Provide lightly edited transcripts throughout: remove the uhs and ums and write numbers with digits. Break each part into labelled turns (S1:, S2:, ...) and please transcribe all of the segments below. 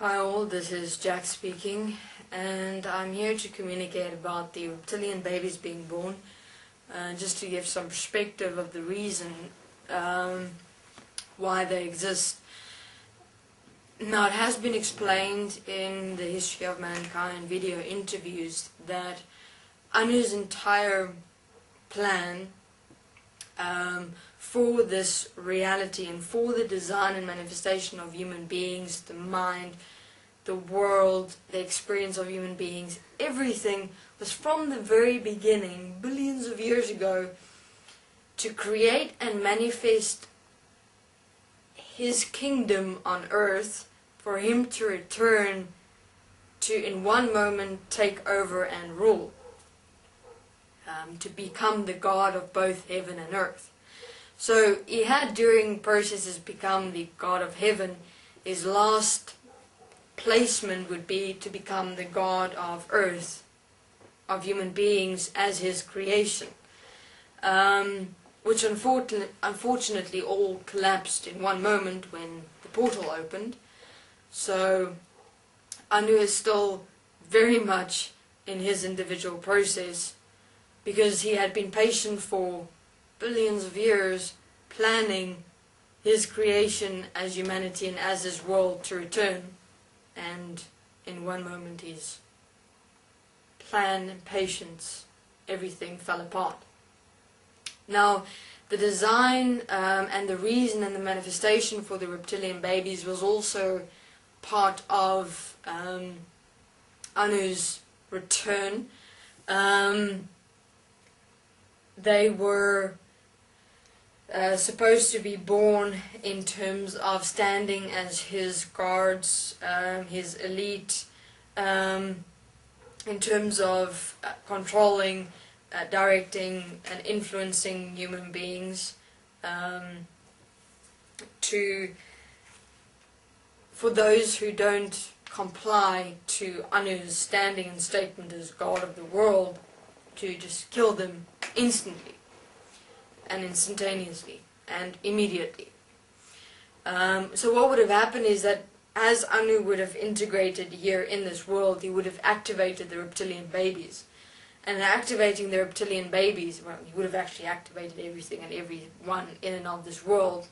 S1: Hi all, this is Jack speaking, and I'm here to communicate about the reptilian babies being born, just to give some perspective of the reason why they exist. Now, it has been explained in the History of Mankind video interviews that Anu's entire plan for this reality and for the design and manifestation of human beings, the mind, the world, the experience of human beings, everything was from the very beginning, billions of years ago, to create and manifest His kingdom on earth, for Him to return to, in one moment, take over and rule, to become the God of both heaven and earth. So He had, during processes, become the God of heaven. His last placement would be to become the God of earth, of human beings as His creation, which unfortunately all collapsed in one moment when the portal opened. So Anu is still very much in his individual process, because he had been patient for billions of years, planning his creation as humanity and as his world to return, and in one moment his plan and patience, everything fell apart. Now, the design and the reason and the manifestation for the reptilian babies was also part of Anu's return. They were supposed to be born in terms of standing as His guards, His elite, in terms of controlling, directing and influencing human beings, for those who don't comply to Anu's standing and statement as God of the world, to just kill them instantly and instantaneously and immediately. So what would have happened is that as Anu would have integrated here in this world, he would have activated the reptilian babies. And activating the reptilian babies, well, he would have actually activated everything and everyone in and of this world.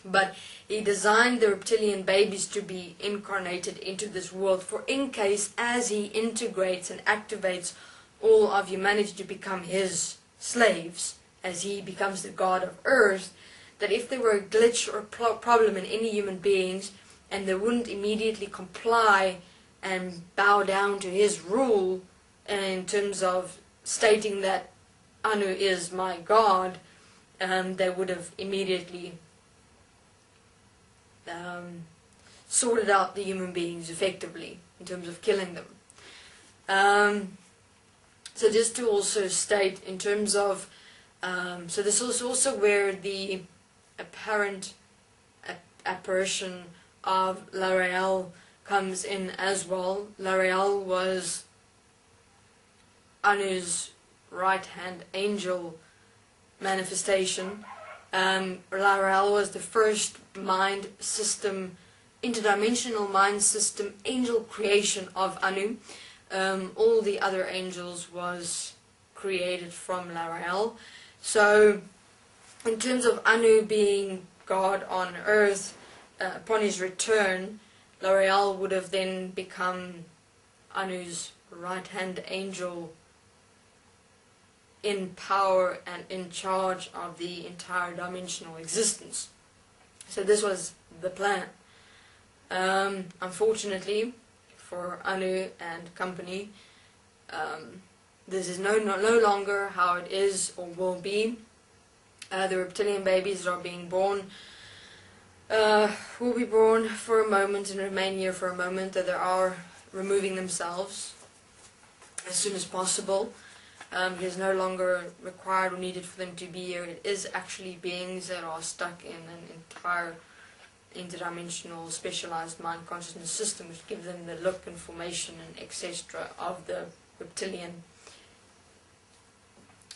S1: But he designed the reptilian babies to be incarnated into this world, for in case as he integrates and activates all of humanity to become his slaves, as he becomes the God of earth, that if there were a glitch or problem in any human beings and they wouldn't immediately comply and bow down to his rule, in terms of stating that Anu is my God, they would have immediately sorted out the human beings effectively in terms of killing them. So just to also state in terms of, so this is also where the apparent apparition of L'Oreal comes in as well. L'Oreal was Anu's right-hand angel manifestation. L'Oreal was the first mind system, interdimensional mind system, angel creation of Anu. All the other angels was created from L'Oreal. So, in terms of Anu being God on earth, upon his return, L'Oreal would have then become Anu's right-hand angel, in power and in charge of the entire dimensional existence. So this was the plan. Unfortunately for Anu and company, this is no longer how it is or will be. The reptilian babies that are being born will be born for a moment and remain here for a moment, that they are removing themselves as soon as possible. It is no longer required or needed for them to be here. It is actually beings that are stuck in an entire interdimensional specialized mind consciousness system, which give them the look and formation and etc. of the reptilian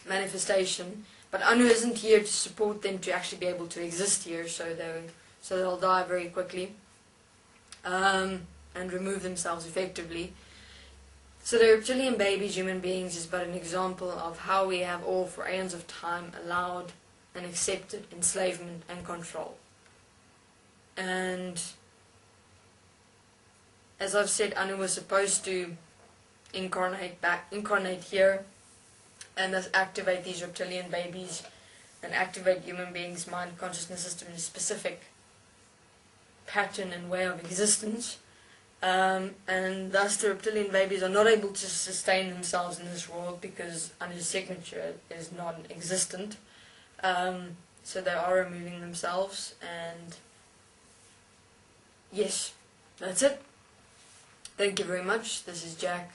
S1: manifestation. But Anu isn't here to support them to actually be able to exist here, so they'll die very quickly. and remove themselves effectively. So the reptilian babies, human beings, is but an example of how we have all for aeons of time allowed and accepted enslavement and control. And as I've said, Anu was supposed to incarnate here and thus activate these reptilian babies and activate human beings' mind consciousness system in a specific pattern and way of existence. And thus the reptilian babies are not able to sustain themselves in this world because Anu's signature is non-existent. So they are removing themselves, and yes, that's it. Thank you very much. This is Jack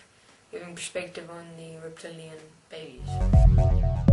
S1: giving perspective on the reptilian babies.